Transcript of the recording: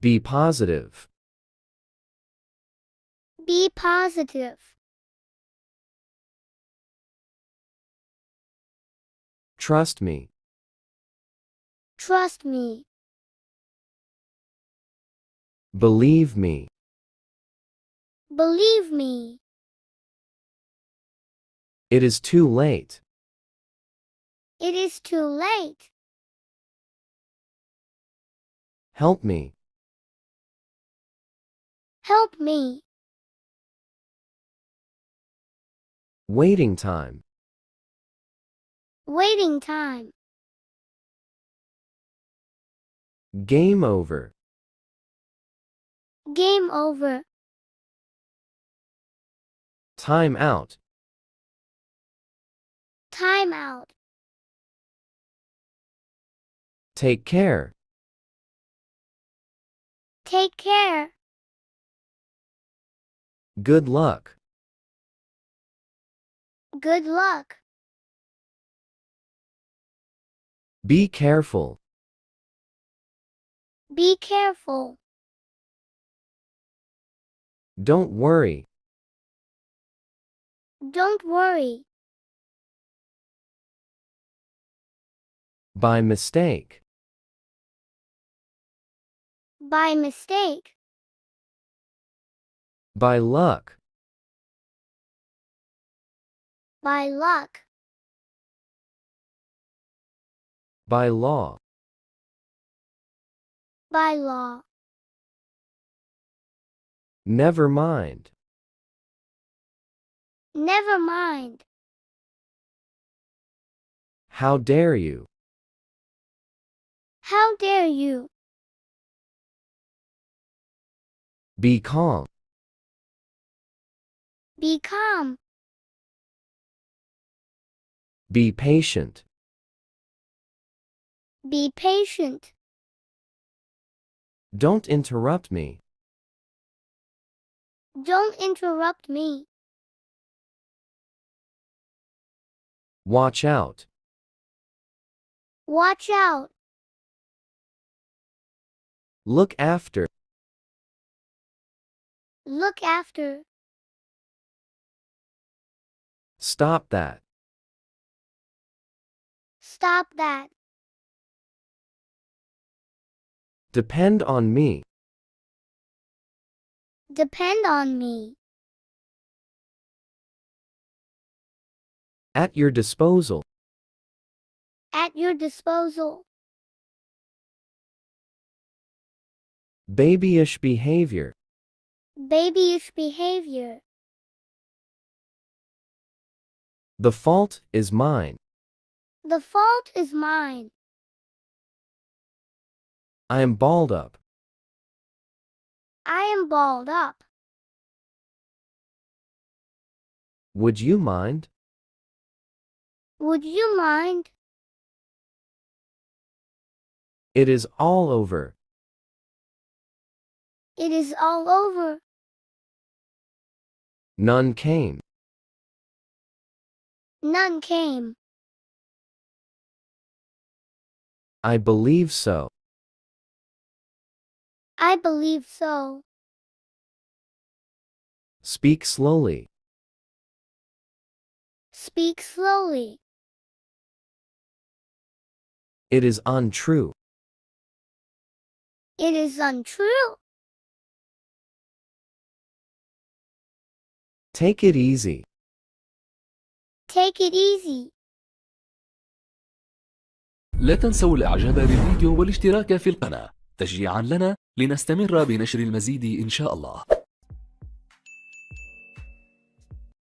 Be positive. Be positive. Trust me. Trust me. Believe me. Believe me. It is too late. It is too late. Help me. Help me. Waiting time. Waiting time. Game over. Game over. Time out. Time out. Take care. Take care. Good luck. Good luck. Be careful. Be careful. Don't worry. Don't worry. By mistake. By mistake. By luck. By luck. By law. By law. Never mind. Never mind. How dare you? How dare you? Be calm. Be calm. Be patient. Be patient. Don't interrupt me. Don't interrupt me. Watch out. Watch out. Look after. Look after. Stop that. Stop that. Depend on me. Depend on me. At your disposal. At your disposal. Babyish behavior. Babyish behavior. The fault is mine. The fault is mine. I am balled up. I am balled up. Would you mind? Would you mind? It is all over. It is all over. None came. None came. I believe so. I believe so. Speak slowly. Speak slowly. It is untrue. It is untrue. Take it easy. Take it easy. لا تنسوا الإعجاب بالفيديو والاشتراك في القناة تشجيعا لنا لنستمر بنشر المزيد إن شاء الله.